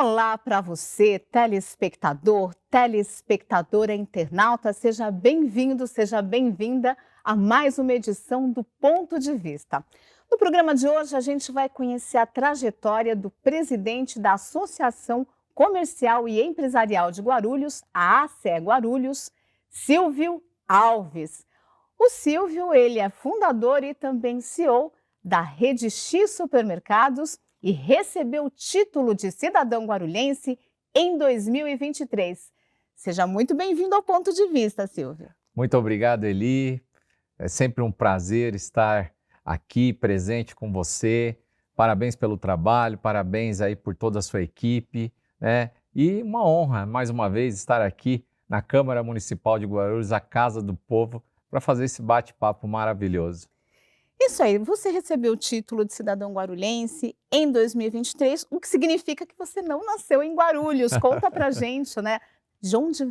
Olá para você, telespectador, telespectadora internauta, seja bem-vindo, seja bem-vinda a mais uma edição do Ponto de Vista. No programa de hoje, a gente vai conhecer a trajetória do presidente da Associação Comercial e Empresarial de Guarulhos, a ACE Guarulhos, Silvio Alves. O Silvio, ele é fundador e também CEO da Rede X Supermercados e recebeu o título de cidadão guarulhense em 2023. Seja muito bem-vindo ao Ponto de Vista, Silvio. Muito obrigado, Eli. É sempre um prazer estar aqui presente com você. Parabéns pelo trabalho, parabéns aí por toda a sua equipe, né? E uma honra, mais uma vez, estar aqui na Câmara Municipal de Guarulhos, a Casa do Povo, para fazer esse bate-papo maravilhoso. Isso aí, você recebeu o título de cidadão guarulhense em 2023, o que significa que você não nasceu em Guarulhos. Conta pra gente, né? De onde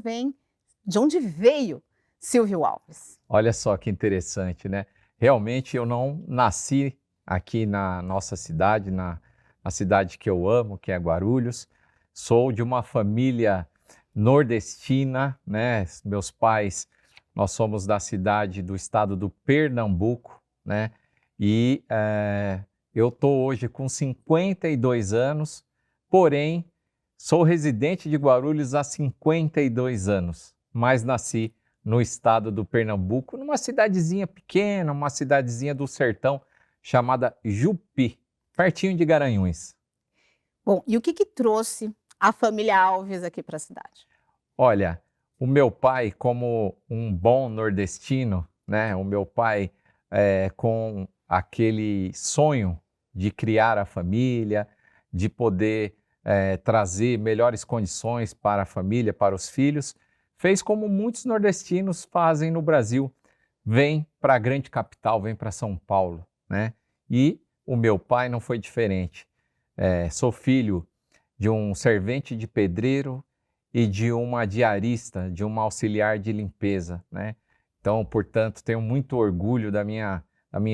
veio Silvio Alves? Olha só que interessante, né? Realmente eu não nasci aqui na nossa cidade, na cidade que eu amo, que é Guarulhos. Sou de uma família nordestina, né? Meus pais, nós somos da cidade do estado do Pernambuco, né? E eu estou hoje com 52 anos, porém sou residente de Guarulhos há 52 anos, mas nasci no estado do Pernambuco, numa cidadezinha pequena, uma cidadezinha do sertão chamada Jupi, pertinho de Garanhuns. Bom, e o que trouxe a família Alves aqui para a cidade? Olha, o meu pai, como um bom nordestino, né? O meu pai com aquele sonho de criar a família, de poder trazer melhores condições para a família, para os filhos, fez como muitos nordestinos fazem no Brasil. Vem para a grande capital, vem para São Paulo, né? E o meu pai não foi diferente. Sou filho de um servente de pedreiro e de uma diarista, de uma auxiliar de limpeza, né? Então, portanto, tenho muito orgulho da minha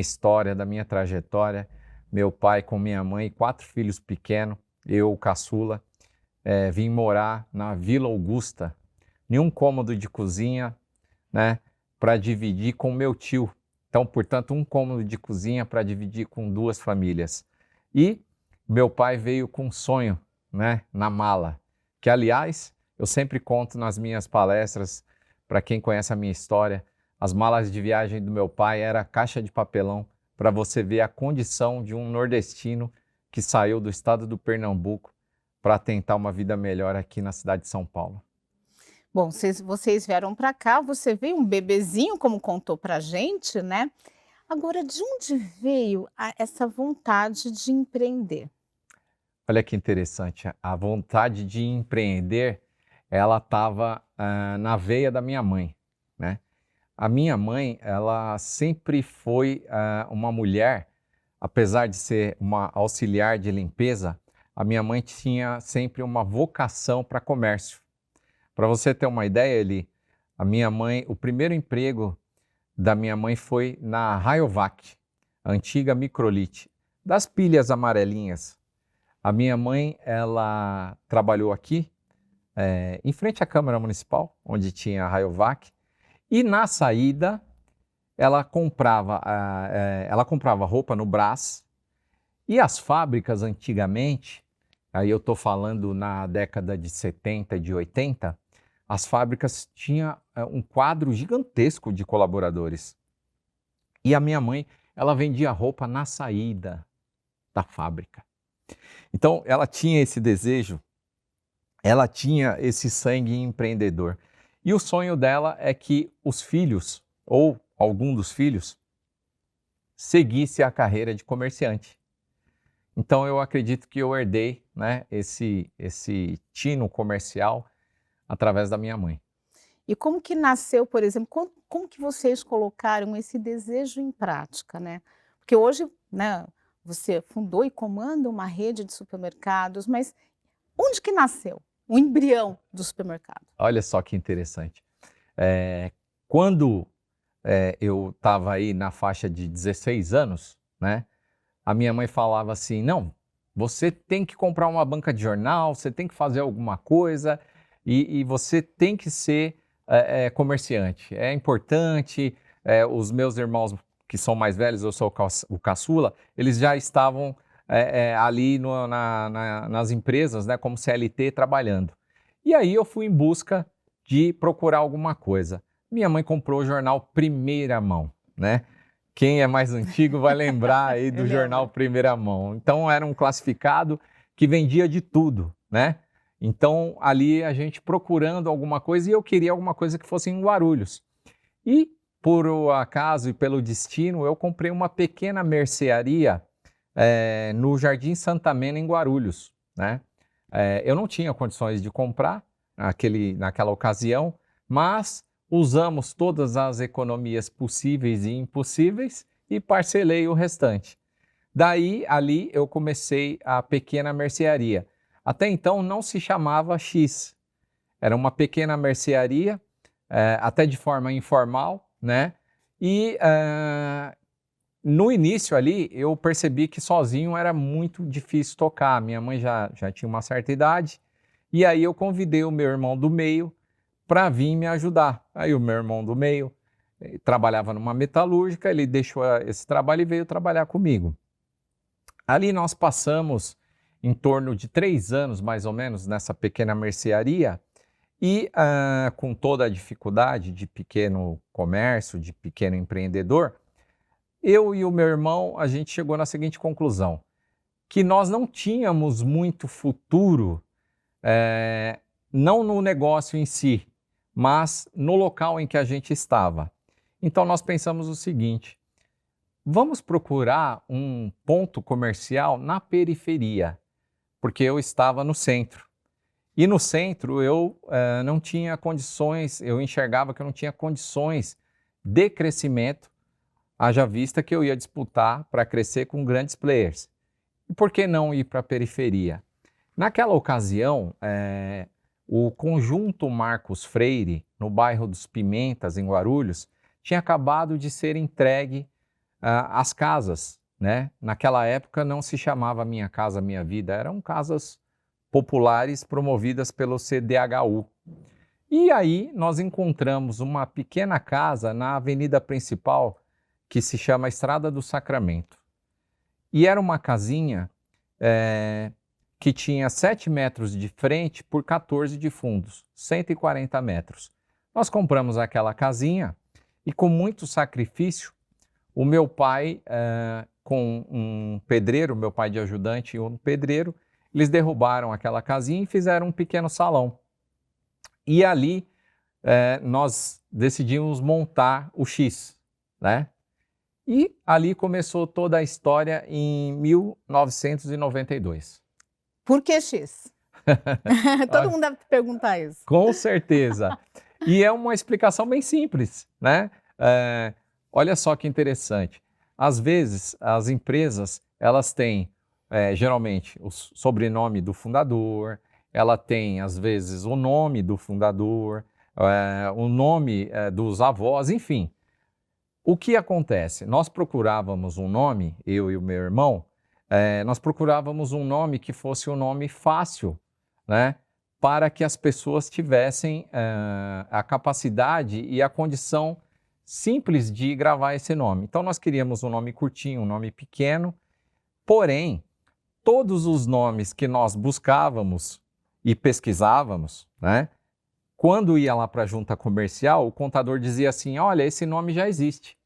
história, da minha trajetória. Meu pai com minha mãe, 4 filhos pequenos, eu, caçula, vim morar na Vila Augusta, em um cômodo de cozinha, né, para dividir com meu tio. Então, portanto, um cômodo de cozinha para dividir com 2 famílias. E meu pai veio com um sonho, né, na mala, que, aliás, eu sempre conto nas minhas palestras, para quem conhece a minha história, as malas de viagem do meu pai era caixa de papelão, para você ver a condição de um nordestino que saiu do estado do Pernambuco para tentar uma vida melhor aqui na cidade de São Paulo. Bom, vocês vieram para cá, você veio um bebezinho, como contou para a gente, né? Agora, de onde veio essa vontade de empreender? Olha que interessante, a vontade de empreender, ela estava na veia da minha mãe, né? A minha mãe, ela sempre foi uma mulher, apesar de ser uma auxiliar de limpeza, a minha mãe tinha sempre uma vocação para comércio. Para você ter uma ideia, Eli, a minha mãe, o primeiro emprego da minha mãe foi na Rayovac, a antiga Microlite, das pilhas amarelinhas. A minha mãe, ela trabalhou aqui, em frente à Câmara Municipal, onde tinha a Rayovac, e na saída ela comprava roupa no Brás, e as fábricas antigamente, aí eu estou falando na década de 70 e de 80, as fábricas tinham um quadro gigantesco de colaboradores. E a minha mãe, ela vendia roupa na saída da fábrica. Então, ela tinha esse desejo, ela tinha esse sangue empreendedor. E o sonho dela é que os filhos, ou algum dos filhos, seguisse a carreira de comerciante. Então, eu acredito que eu herdei, né, esse tino comercial através da minha mãe. E como que nasceu, por exemplo, como que vocês colocaram esse desejo em prática, né? Porque hoje, né, você fundou e comanda uma rede de supermercados, mas onde que nasceu o embrião do supermercado? Olha só que interessante. Quando eu estava aí na faixa de 16 anos, né, a minha mãe falava assim, não, Você tem que comprar uma banca de jornal, você tem que fazer alguma coisa e você tem que ser comerciante. É importante, os meus irmãos que são mais velhos, eu sou o caçula, eles já estavam ali nas empresas, né, como CLT, trabalhando. E aí eu fui em busca de procurar alguma coisa. Minha mãe comprou o jornal Primeira Mão, né? Quem é mais antigo vai lembrar aí do jornal Primeira Mão. Então era um classificado que vendia de tudo, né? Então ali a gente procurando alguma coisa e eu queria alguma coisa que fosse em Guarulhos. E por acaso e pelo destino eu comprei uma pequena mercearia no Jardim Santa Mena em Guarulhos, né? Eu não tinha condições de comprar naquela ocasião, mas usamos todas as economias possíveis e impossíveis e parcelei o restante. Daí, ali, eu comecei a pequena mercearia. Até então, não se chamava X. Era uma pequena mercearia, até de forma informal, né? E no início ali, eu percebi que sozinho era muito difícil tocar. Minha mãe já tinha uma certa idade. E aí eu convidei o meu irmão do meio para vir me ajudar. Aí o meu irmão do meio trabalhava numa metalúrgica, ele deixou esse trabalho e veio trabalhar comigo. Ali nós passamos em torno de 3 anos, mais ou menos, nessa pequena mercearia e com toda a dificuldade de pequeno comércio, de pequeno empreendedor, eu e o meu irmão, a gente chegou na seguinte conclusão, que nós não tínhamos muito futuro, não no negócio em si, mas no local em que a gente estava. Então nós pensamos o seguinte, vamos procurar um ponto comercial na periferia, porque eu estava no centro. E no centro eu não tinha condições, eu enxergava que eu não tinha condições de crescimento, haja vista que eu ia disputar para crescer com grandes players. E por que não ir para a periferia? Naquela ocasião, o conjunto Marcos Freire, no bairro dos Pimentas, em Guarulhos, tinha acabado de ser entregue às casas, né? Naquela época não se chamava Minha Casa Minha Vida, eram casas populares promovidas pelo CDHU. E aí nós encontramos uma pequena casa na avenida principal que se chama Estrada do Sacramento. E era uma casinha que tinha 7 metros de frente por 14 de fundos, 140 metros. Nós compramos aquela casinha e com muito sacrifício, o meu pai, com um pedreiro, meu pai de ajudante e um pedreiro, eles derrubaram aquela casinha e fizeram um pequeno salão. E ali nós decidimos montar o X, né? E ali começou toda a história em 1992. Por que X? Todo mundo deve perguntar isso. Com certeza. E é uma explicação bem simples, né? Olha só que interessante. Às vezes, as empresas, elas têm, geralmente, o sobrenome do fundador, ela tem, às vezes, o nome do fundador, o nome dos avós, enfim. O que acontece? Nós procurávamos um nome, eu e o meu irmão, nós procurávamos um nome que fosse um nome fácil, né? Para que as pessoas tivessem a capacidade e a condição simples de gravar esse nome. Então nós queríamos um nome curtinho, um nome pequeno, porém, todos os nomes que nós buscávamos e pesquisávamos, né? Quando ia lá para a junta comercial, o contador dizia assim, olha, esse nome já existe.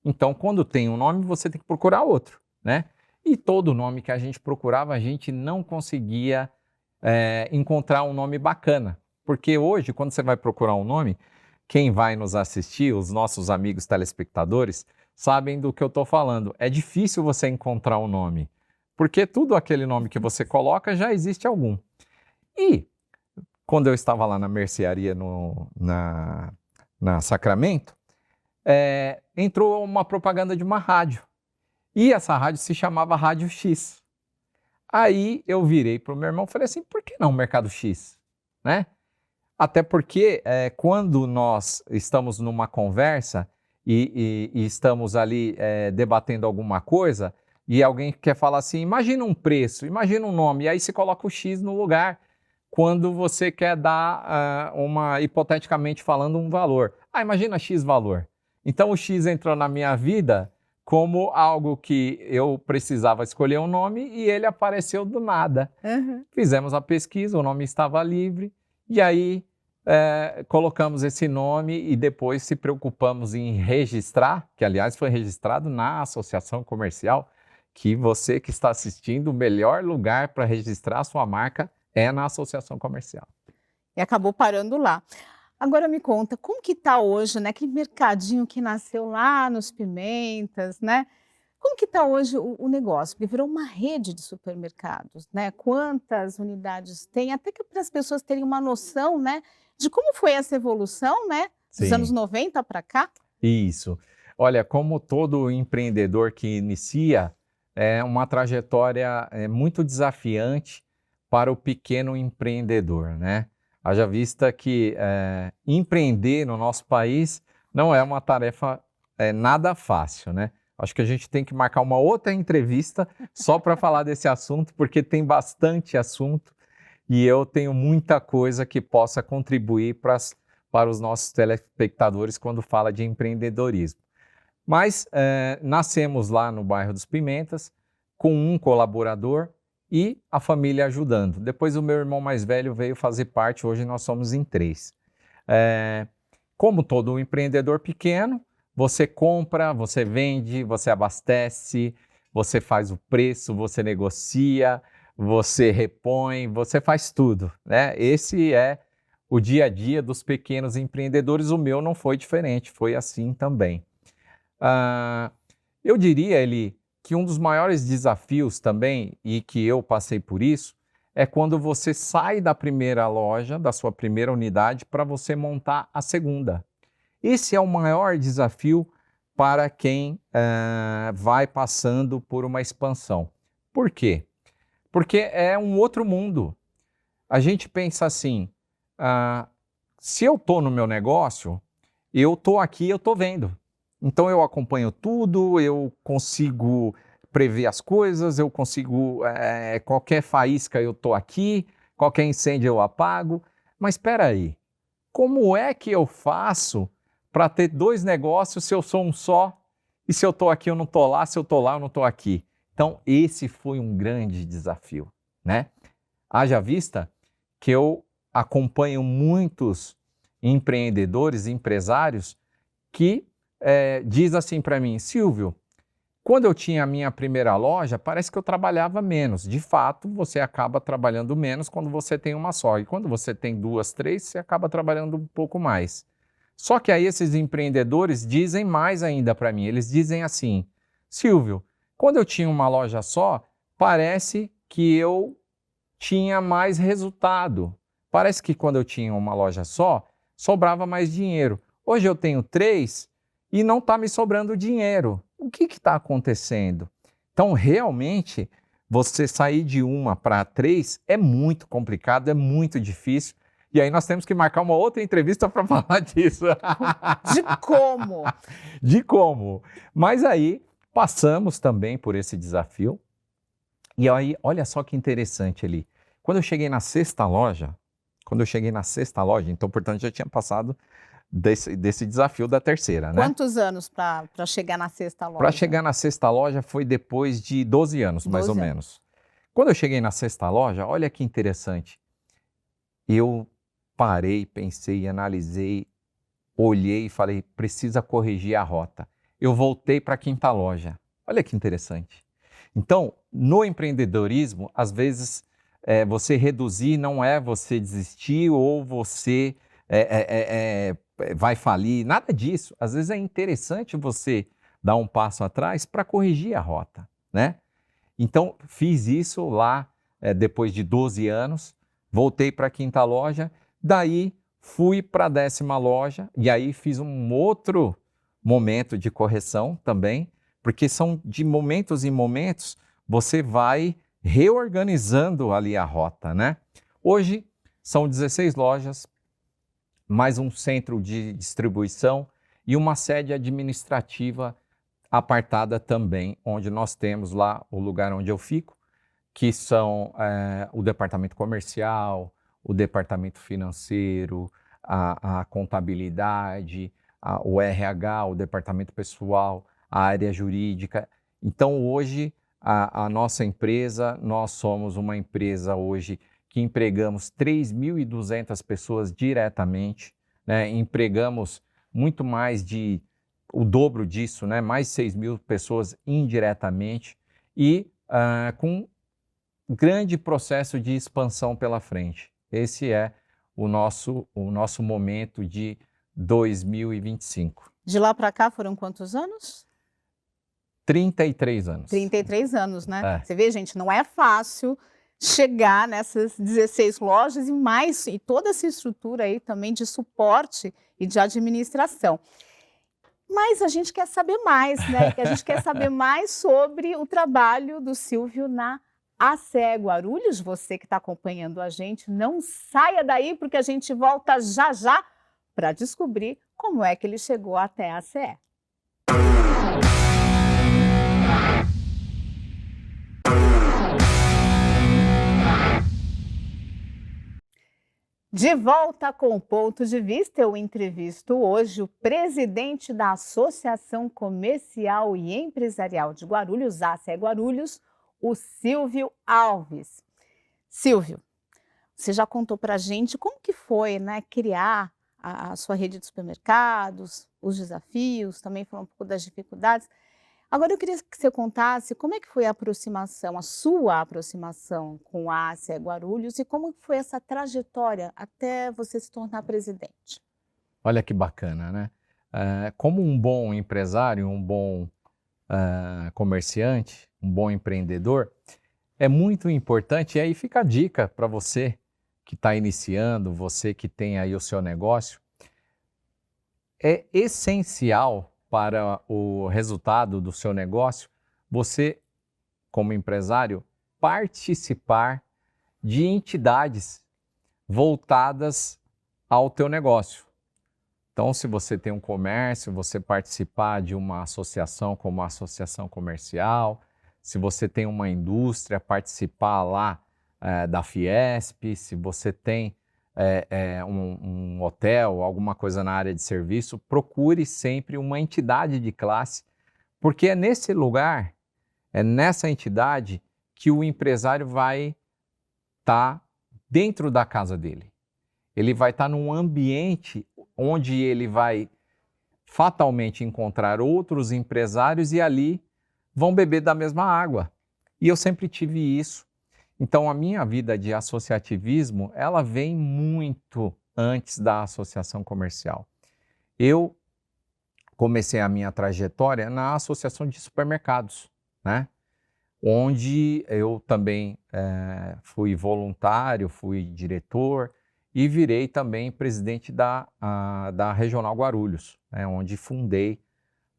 Então, quando tem um nome, você tem que procurar outro, né? E todo nome que a gente procurava, a gente não conseguia encontrar um nome bacana. Porque hoje, quando você vai procurar um nome, quem vai nos assistir, os nossos amigos telespectadores, sabem do que eu estou falando. É difícil você encontrar um nome, porque tudo aquele nome que você coloca já existe algum. E quando eu estava lá na mercearia na Sacramento, entrou uma propaganda de uma rádio. E essa rádio se chamava Rádio X. Aí eu virei para o meu irmão e falei assim, por que não Mercado X? Né? Até porque quando nós estamos numa conversa e estamos ali debatendo alguma coisa, e alguém quer falar assim, imagina um preço, imagina um nome, e aí você coloca o X no lugar quando você quer dar, hipoteticamente falando, um valor. Ah, imagina X valor. Então o X entrou na minha vida como algo que eu precisava escolher um nome e ele apareceu do nada. Uhum. Fizemos a pesquisa, o nome estava livre, e aí colocamos esse nome e depois se preocupamos em registrar, que aliás foi registrado na associação comercial, que você que está assistindo, o melhor lugar para registrar a sua marca é na associação comercial. E acabou parando lá. Agora me conta, como que está hoje, né, aquele mercadinho que nasceu lá nos Pimentas, né? Como que está hoje o negócio? Porque virou uma rede de supermercados, né? Quantas unidades tem? Até que para as pessoas terem uma noção, né, de como foi essa evolução, né, dos anos Sim. 90 para cá. Isso. Olha, como todo empreendedor que inicia, é uma trajetória muito desafiante para o pequeno empreendedor, né? Haja vista que empreender no nosso país não é uma tarefa nada fácil, né? Acho que a gente tem que marcar uma outra entrevista só para falar desse assunto, porque tem bastante assunto e eu tenho muita coisa que possa contribuir para os nossos telespectadores quando fala de empreendedorismo. Mas nascemos lá no bairro dos Pimentas, com um colaborador e a família ajudando. Depois o meu irmão mais velho veio fazer parte, hoje nós somos em 3. Como todo empreendedor pequeno, você compra, você vende, você abastece, você faz o preço, você negocia, você repõe, você faz tudo, né? Esse é o dia a dia dos pequenos empreendedores. O meu não foi diferente, foi assim também. Eu diria, Eli, que um dos maiores desafios também, e que eu passei por isso, é quando você sai da primeira loja, da sua primeira unidade, para você montar a segunda. Esse é o maior desafio para quem vai passando por uma expansão. Por quê? Porque é um outro mundo. A gente pensa assim, se eu estou no meu negócio, eu estou aqui, eu estou vendo. Então eu acompanho tudo, eu consigo prever as coisas, eu consigo, qualquer faísca eu estou aqui, qualquer incêndio eu apago. Mas espera aí, como é que eu faço para ter 2 negócios se eu sou um só? E se eu estou aqui, eu não estou lá, se eu estou lá, eu não estou aqui. Então esse foi um grande desafio, né? Haja vista que eu acompanho muitos empreendedores, empresários, que diz assim para mim, Silvio, quando eu tinha a minha primeira loja, parece que eu trabalhava menos. De fato, você acaba trabalhando menos quando você tem uma só. E quando você tem 2, 3, você acaba trabalhando um pouco mais. Só que aí esses empreendedores dizem mais ainda para mim. Eles dizem assim, Silvio, quando eu tinha uma loja só, parece que eu tinha mais resultado. Parece que quando eu tinha uma loja só, sobrava mais dinheiro. Hoje eu tenho 3 e não está me sobrando dinheiro. O que está acontecendo? Então, realmente, você sair de 1 para 3 é muito complicado, é muito difícil. E aí nós temos que marcar uma outra entrevista para falar disso. De como? De como. Mas aí passamos também por esse desafio. E aí, olha só que interessante ali. Quando eu cheguei na 6ª loja, então, portanto, já tinha passado desse desafio da 3ª, né? Quantos anos para chegar na 6ª loja? Para chegar na 6ª loja foi depois de 12 anos, mais ou menos. Quando eu cheguei na 6ª loja, olha que interessante. Eu parei, pensei, analisei, olhei e falei, precisa corrigir a rota. Eu voltei para a 5ª loja. Olha que interessante. Então, no empreendedorismo, às vezes, você reduzir não é você desistir ou você vai falir, nada disso. Às vezes é interessante você dar um passo atrás para corrigir a rota, né? Então, fiz isso lá depois de 12 anos, voltei para a 5ª loja, daí fui para a 10ª loja e aí fiz um outro momento de correção também, porque são de momentos em momentos, você vai reorganizando ali a rota, né? Hoje são 16 lojas, mais um centro de distribuição e uma sede administrativa apartada também, onde nós temos lá o lugar onde eu fico, que são o departamento comercial, o departamento financeiro, a contabilidade, o RH, o departamento pessoal, a área jurídica. Então, hoje, a nossa empresa, nós somos uma empresa hoje que empregamos 3.200 pessoas diretamente, né? Empregamos muito mais o dobro disso, né? Mais de 6.000 pessoas indiretamente e com grande processo de expansão pela frente. Esse é o nosso momento de 2025. De lá para cá foram quantos anos? 33 anos. 33 anos, né? É. Você vê, gente, não é fácil chegar nessas 16 lojas e toda essa estrutura aí também de suporte e de administração. Mas a gente quer saber mais, né? A gente quer saber mais sobre o trabalho do Silvio na ACE Guarulhos. Você que está acompanhando a gente, não saia daí, porque a gente volta já já para descobrir como é que ele chegou até a ACE. De volta com o Ponto de Vista, eu entrevisto hoje o presidente da Associação Comercial e Empresarial de Guarulhos, ACE Guarulhos, o Silvio Alves. Silvio, você já contou para a gente como que foi, né, criar a sua rede de supermercados, os desafios, também falou um pouco das dificuldades. Agora eu queria que você contasse como é que foi a aproximação, a sua aproximação com a ACE Guarulhos e como foi essa trajetória até você se tornar presidente. Olha que bacana, né? Como um bom empresário, um bom comerciante, um bom empreendedor, é muito importante, e aí fica a dica para você que está iniciando, você que tem aí o seu negócio, é essencial para o resultado do seu negócio, você, como empresário, participar de entidades voltadas ao teu negócio. Então, se você tem um comércio, você participar de uma associação como a Associação Comercial, se você tem uma indústria, participar lá da Fiesp, se você tem um hotel, alguma coisa na área de serviço, procure sempre uma entidade de classe, porque é nesse lugar, é nessa entidade que o empresário vai estar dentro da casa dele. Ele vai estar num ambiente onde ele vai fatalmente encontrar outros empresários e ali vão beber da mesma água. E eu sempre tive isso. Então, a minha vida de associativismo, ela vem muito antes da associação comercial. Eu comecei a minha trajetória na associação de supermercados, né? Onde eu também fui voluntário, fui diretor e virei também presidente da Regional Guarulhos, né? Onde fundei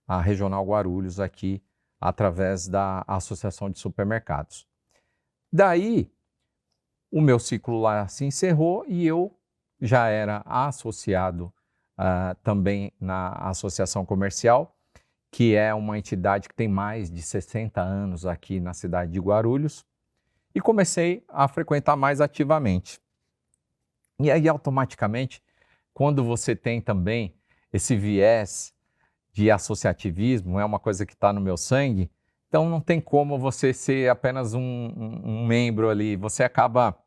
a Regional Guarulhos aqui através da Associação de Supermercados. Daí, o meu ciclo lá se encerrou e eu já era associado também na Associação Comercial, que é uma entidade que tem mais de 60 anos aqui na cidade de Guarulhos, e comecei a frequentar mais ativamente. E aí, automaticamente, quando você tem também esse viés de associativismo, é uma coisa que está no meu sangue, então não tem como você ser apenas um membro ali, você acaba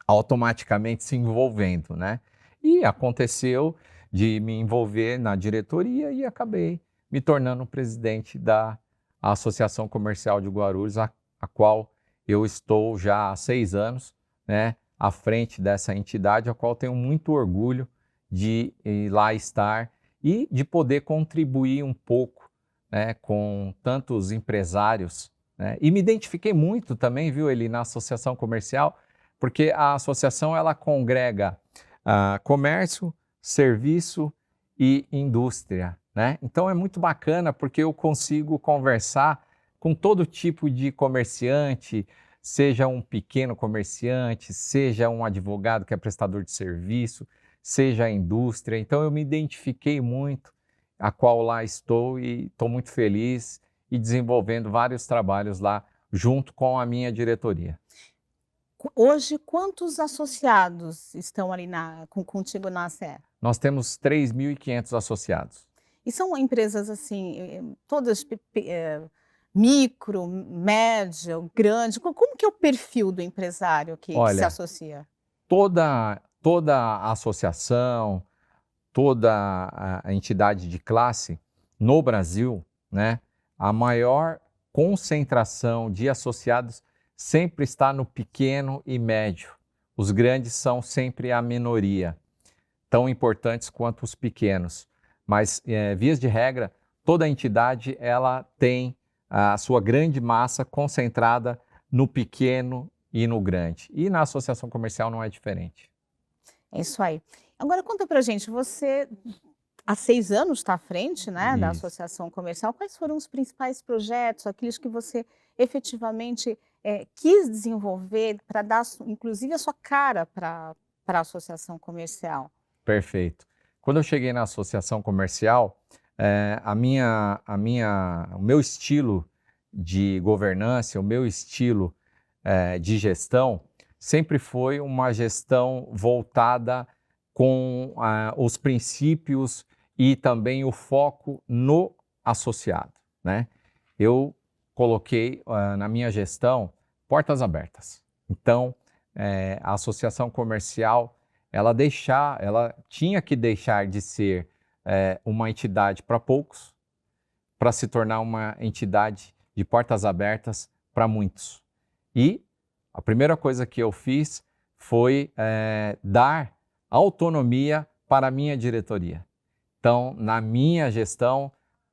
automaticamente se envolvendo, né? E aconteceu de me envolver na diretoria e acabei me tornando presidente da Associação Comercial de Guarulhos, a qual eu estou já há 6 anos, né, à frente dessa entidade, a qual tenho muito orgulho de ir lá estar e de poder contribuir um pouco, né, com tantos empresários, né? E me identifiquei muito também, viu, Eli, na associação comercial, porque a associação ela congrega comércio, serviço e indústria, né? Então é muito bacana porque eu consigo conversar com todo tipo de comerciante, seja um pequeno comerciante, seja um advogado que é prestador de serviço, seja a indústria. Então eu me identifiquei muito a qual lá estou e estou muito feliz e desenvolvendo vários trabalhos lá junto com a minha diretoria. Hoje, quantos associados estão ali contigo na ACE? Nós temos 3.500 associados. E são empresas assim, todas micro, médio, grande? Como que é o perfil do empresário que se Olha, associa? toda a associação, toda a entidade de classe no Brasil, né, a maior concentração de associados sempre está no pequeno e médio. Os grandes são sempre a minoria, tão importantes quanto os pequenos. Mas, vias de regra, toda entidade ela tem a sua grande massa concentrada no pequeno e no grande. E na associação comercial não é diferente. É isso aí. Agora conta pra gente, você há 6 anos está à frente, né, da Isso. associação comercial. Quais foram os principais projetos, aqueles que você efetivamente quis desenvolver para dar, inclusive, a sua cara para a associação comercial? Perfeito. Quando eu cheguei na associação comercial, o meu estilo de governança, o meu estilo de gestão, sempre foi uma gestão voltada com os princípios e também o foco no associado, né? Eu coloquei na minha gestão portas abertas. Então, a associação comercial ela tinha que deixar de ser uma entidade para poucos, para se tornar uma entidade de portas abertas para muitos. E a primeira coisa que eu fiz foi dar autonomia para a minha diretoria. Então, na minha gestão,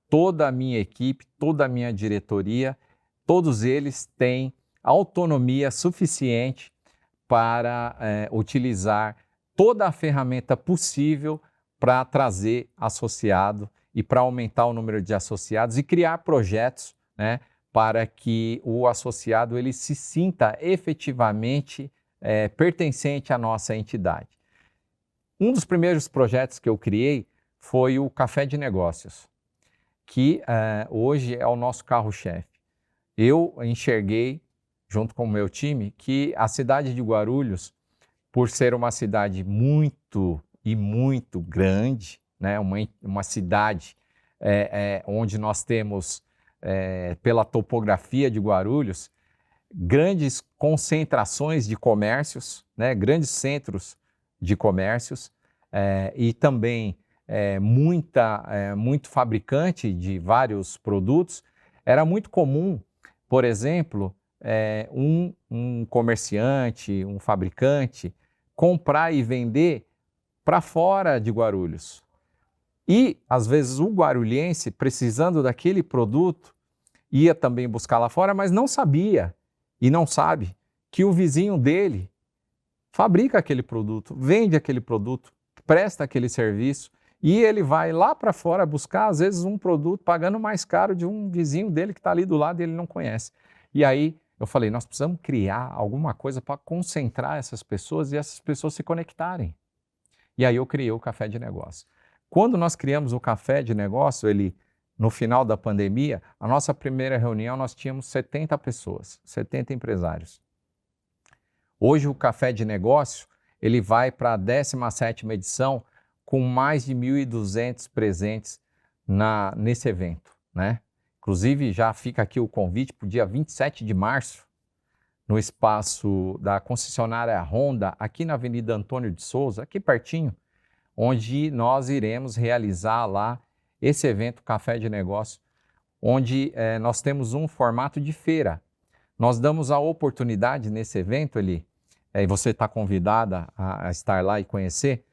toda a minha equipe, toda a minha diretoria, todos eles têm autonomia suficiente para utilizar toda a ferramenta possível para trazer associado e para aumentar o número de associados e criar projetos, né, para que o associado ele se sinta efetivamente pertencente à nossa entidade. Um dos primeiros projetos que eu criei foi o Café de Negócios, que hoje é o nosso carro-chefe. Eu enxerguei, junto com o meu time, que a cidade de Guarulhos, por ser uma cidade muito grande, né, uma cidade onde nós temos, pela topografia de Guarulhos, grandes concentrações de comércios, né, grandes centros de comércios e também muito fabricante de vários produtos. Era muito comum, por exemplo, um comerciante, um fabricante, comprar e vender para fora de Guarulhos. E, às vezes, o guarulhense, precisando daquele produto, ia também buscar lá fora, mas não sabia e não sabe que o vizinho dele fabrica aquele produto, vende aquele produto, presta aquele serviço e ele vai lá para fora buscar, às vezes, um produto pagando mais caro de um vizinho dele que está ali do lado e ele não conhece. E aí eu falei, nós precisamos criar alguma coisa para concentrar essas pessoas e essas pessoas se conectarem. E aí eu criei o Café de Negócio. Quando nós criamos o Café de Negócio, no final da pandemia, a nossa primeira reunião nós tínhamos 70 pessoas, 70 empresários. Hoje o Café de Negócio ele vai para a 17ª edição com mais de 1.200 presentes nesse evento, né? Inclusive, já fica aqui o convite para o dia 27 de março, no espaço da concessionária Honda, aqui na Avenida Antônio de Souza, aqui pertinho, onde nós iremos realizar lá esse evento Café de Negócio, onde nós temos um formato de feira. Nós damos a oportunidade nesse evento, e você está convidada a estar lá e conhecer,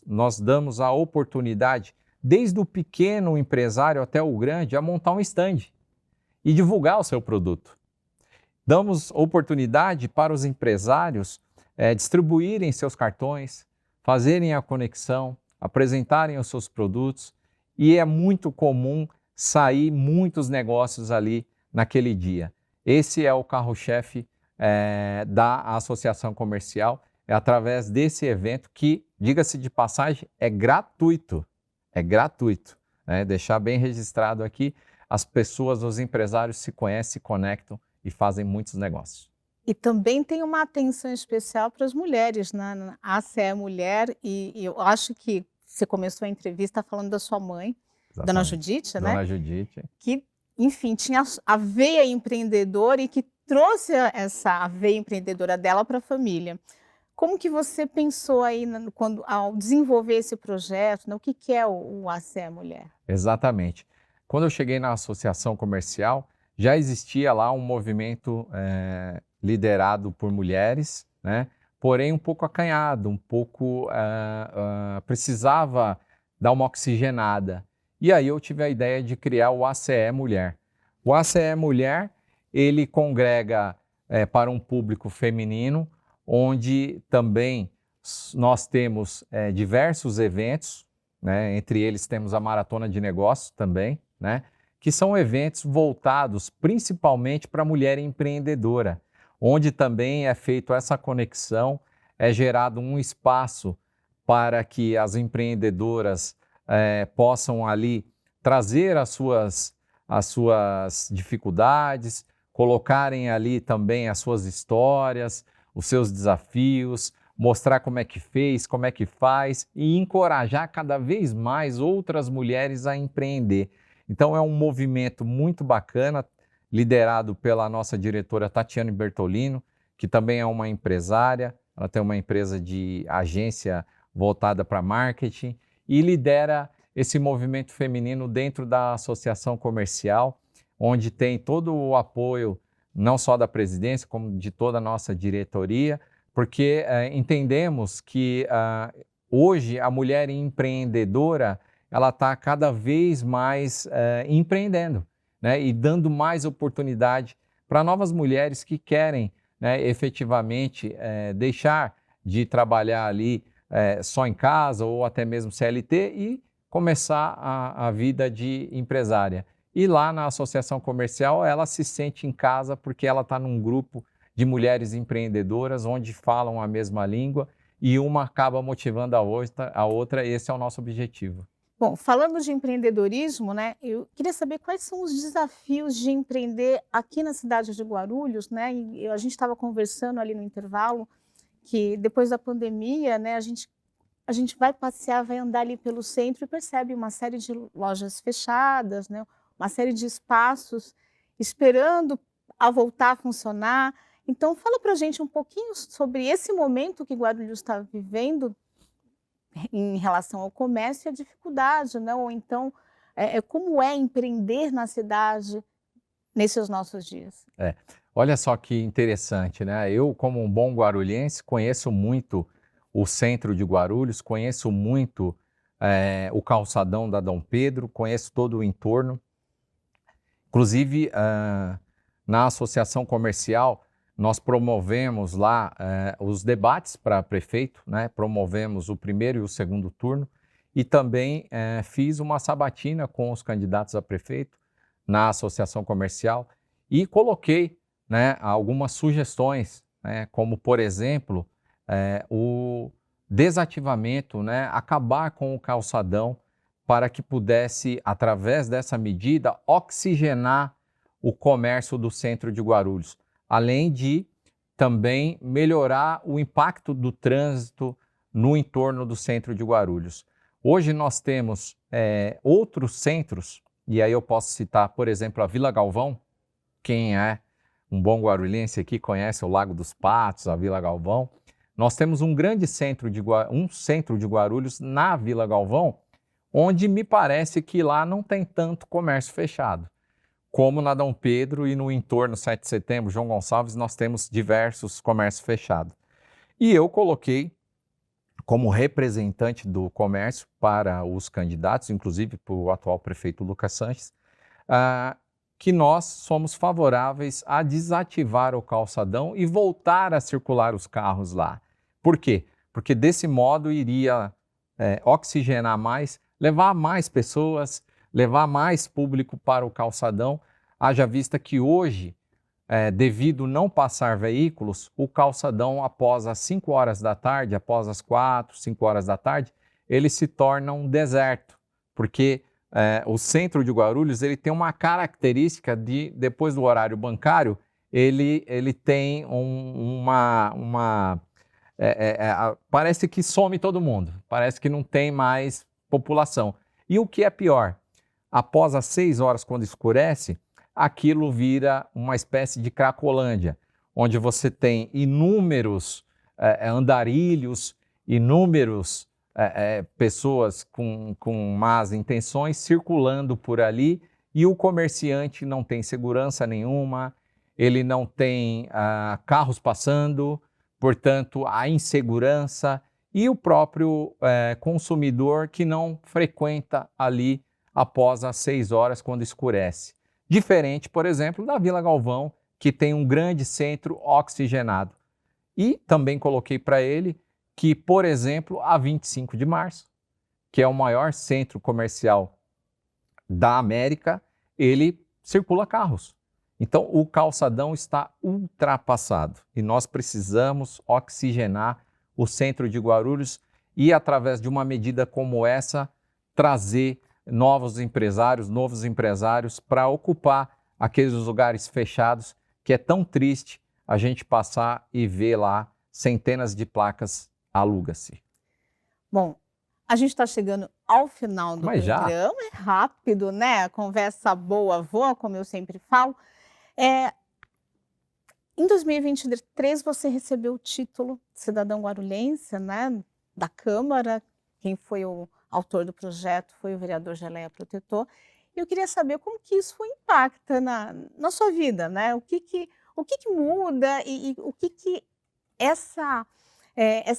nós damos a oportunidade desde o pequeno empresário até o grande, a montar um stand e divulgar o seu produto. Damos oportunidade para os empresários distribuírem seus cartões, fazerem a conexão, apresentarem os seus produtos e é muito comum sair muitos negócios ali naquele dia. Esse é o carro-chefe da associação comercial, é através desse evento que, diga-se de passagem, é gratuito. É gratuito. né? Deixar bem registrado aqui, as pessoas, os empresários se conhecem, se conectam e fazem muitos negócios. E também tem uma atenção especial para as mulheres, né? Na ACE Mulher, e eu acho que você começou a entrevista falando da sua mãe, Dona Exatamente. Judite, né? Dona Judite. Que, enfim, tinha a veia empreendedora e que trouxe essa veia empreendedora dela para a família. Como que você pensou aí quando, ao desenvolver esse projeto, né? O que que é o ACE Mulher? Exatamente. Quando eu cheguei na associação comercial, já existia lá um movimento liderado por mulheres, né? Porém um pouco acanhado, um pouco precisava dar uma oxigenada. E aí eu tive a ideia de criar o ACE Mulher. O ACE Mulher, ele congrega para um público feminino, onde também nós temos diversos eventos, né? Entre eles temos a Maratona de Negócios também, né? Que são eventos voltados principalmente para a mulher empreendedora, onde também é feita essa conexão, é gerado um espaço para que as empreendedoras possam ali trazer as suas dificuldades, colocarem ali também as suas histórias, os seus desafios, mostrar como é que fez, como é que faz e encorajar cada vez mais outras mulheres a empreender. Então é um movimento muito bacana, liderado pela nossa diretora Tatiane Bertolino, que também é uma empresária, ela tem uma empresa de agência voltada para marketing e lidera esse movimento feminino dentro da associação comercial, onde tem todo o apoio, não só da presidência, como de toda a nossa diretoria, porque entendemos que hoje a mulher empreendedora ela está cada vez mais empreendendo, né, e dando mais oportunidade para novas mulheres que querem, né, efetivamente deixar de trabalhar ali só em casa ou até mesmo CLT e começar a vida de empresária. E lá na associação comercial ela se sente em casa porque ela está num grupo de mulheres empreendedoras onde falam a mesma língua e uma acaba motivando a outra. Esse é o nosso objetivo. Bom, falando de empreendedorismo, né, eu queria saber quais são os desafios de empreender aqui na cidade de Guarulhos, né? E a gente estava conversando ali no intervalo que depois da pandemia, né, a gente vai passear, vai andar ali pelo centro e percebe uma série de lojas fechadas, né, uma série de espaços esperando a voltar a funcionar. Então, fala para a gente um pouquinho sobre esse momento que Guarulhos está vivendo em relação ao comércio e a dificuldade, né? Ou então, como é empreender na cidade nesses nossos dias? Olha só que interessante, né? Eu, como um bom guarulhense, conheço muito o centro de Guarulhos, conheço muito o calçadão da Dom Pedro, conheço todo o entorno. Inclusive, na associação comercial, nós promovemos lá os debates para prefeito, né? Promovemos o primeiro e o segundo turno e também fiz uma sabatina com os candidatos a prefeito na associação comercial e coloquei, né, algumas sugestões, né, como, por exemplo, o desativamento, né, acabar com o calçadão para que pudesse, através dessa medida, oxigenar o comércio do centro de Guarulhos, além de também melhorar o impacto do trânsito no entorno do centro de Guarulhos. Hoje nós temos outros centros, e aí eu posso citar, por exemplo, a Vila Galvão. Quem é um bom guarulhense aqui conhece o Lago dos Patos, a Vila Galvão. Nós temos um grande centro de Guarulhos na Vila Galvão, onde me parece que lá não tem tanto comércio fechado. Como na Dom Pedro e no entorno 7 de setembro, João Gonçalves, nós temos diversos comércios fechados. E eu coloquei como representante do comércio para os candidatos, inclusive para o atual prefeito Lucas Sanches, que nós somos favoráveis a desativar o calçadão e voltar a circular os carros lá. Por quê? Porque desse modo iria oxigenar mais, levar mais pessoas, levar mais público para o calçadão, haja vista que hoje, devido não passar veículos, o calçadão após as 5 horas da tarde, após as 4, 5 horas da tarde, ele se torna um deserto, porque o centro de Guarulhos ele tem uma característica de, depois do horário bancário, ele tem parece que some todo mundo, parece que não tem mais população. E o que é pior, após as 6 horas, quando escurece, aquilo vira uma espécie de Cracolândia, onde você tem inúmeros andarilhos, inúmeros pessoas com más intenções circulando por ali, e o comerciante não tem segurança nenhuma, ele não tem carros passando, portanto, a insegurança, e o próprio consumidor que não frequenta ali após as 6 horas, quando escurece. Diferente, por exemplo, da Vila Galvão, que tem um grande centro oxigenado. E também coloquei para ele que, por exemplo, a 25 de março, que é o maior centro comercial da América, ele circula carros. Então, o calçadão está ultrapassado e nós precisamos oxigenar o centro de Guarulhos e, através de uma medida como essa, trazer novos empresários para ocupar aqueles lugares fechados que é tão triste a gente passar e ver lá centenas de placas aluga-se. Bom, a gente está chegando ao final do Mas já? programa, é rápido, né? Conversa boa voa, como eu sempre falo. Em 2023, você recebeu o título de cidadão guarulhense, né, da Câmara. Quem foi o autor do projeto foi o vereador Geleia Protetor. E eu queria saber como que isso impacta na sua vida, né? O que muda e o que essa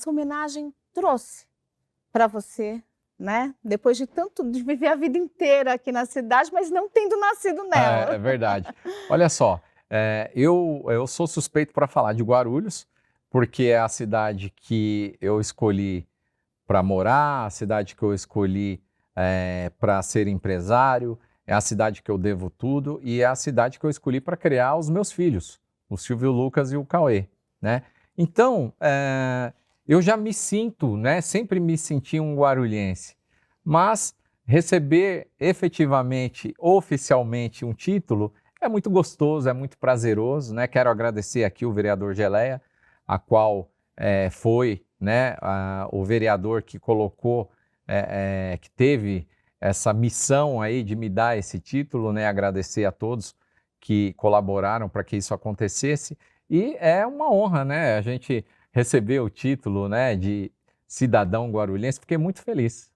homenagem trouxe para você, né? Depois de viver a vida inteira aqui na cidade, mas não tendo nascido nela. É verdade. Olha só, eu sou suspeito para falar de Guarulhos, porque é a cidade que eu escolhi para morar, a cidade que eu escolhi para ser empresário, é a cidade que eu devo tudo e é a cidade que eu escolhi para criar os meus filhos, o Silvio Lucas e o Cauê, né? Então, eu já me sinto, né? Sempre me senti um guarulhense, mas receber efetivamente, oficialmente um título é muito gostoso, é muito prazeroso, né? Quero agradecer aqui o vereador Geleia, a qual foi, né, o vereador que colocou, que teve essa missão aí de me dar esse título, né? Agradecer a todos que colaboraram para que isso acontecesse. E é uma honra, né? A gente receber o título, né, de cidadão guarulhense. Fiquei muito feliz.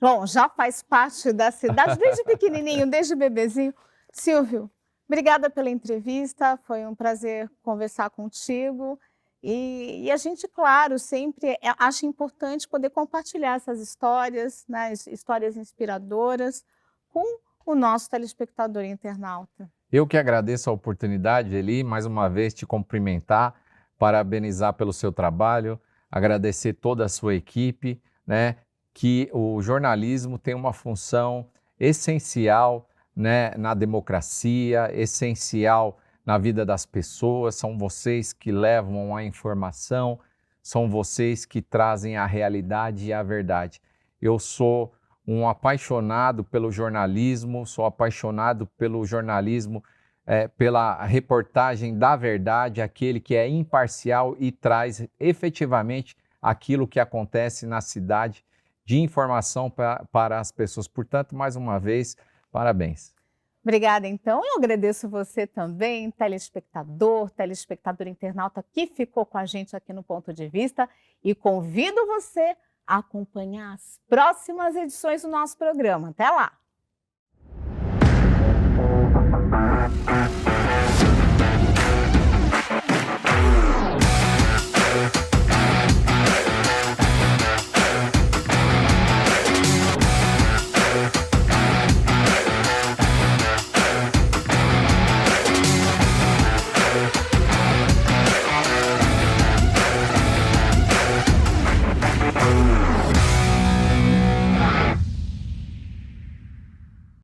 Bom, já faz parte da cidade desde pequenininho, desde bebezinho. Silvio, obrigada pela entrevista. Foi um prazer conversar contigo. E a gente, claro, sempre acha importante poder compartilhar essas histórias, né, histórias inspiradoras, com o nosso telespectador e internauta. Eu que agradeço a oportunidade, Eli, mais uma vez te cumprimentar, parabenizar pelo seu trabalho, agradecer toda a sua equipe, né, que o jornalismo tem uma função essencial, né, na democracia, essencial na vida das pessoas. São vocês que levam a informação, são vocês que trazem a realidade e a verdade. Eu sou um apaixonado pelo jornalismo, sou apaixonado pelo jornalismo, pela reportagem da verdade, aquele que é imparcial e traz efetivamente aquilo que acontece na cidade de informação para as pessoas. Portanto, mais uma vez, parabéns. Obrigada, então. Eu agradeço você também, telespectador internauta que ficou com a gente aqui no Ponto de Vista, e convido você a acompanhar as próximas edições do nosso programa. Até lá!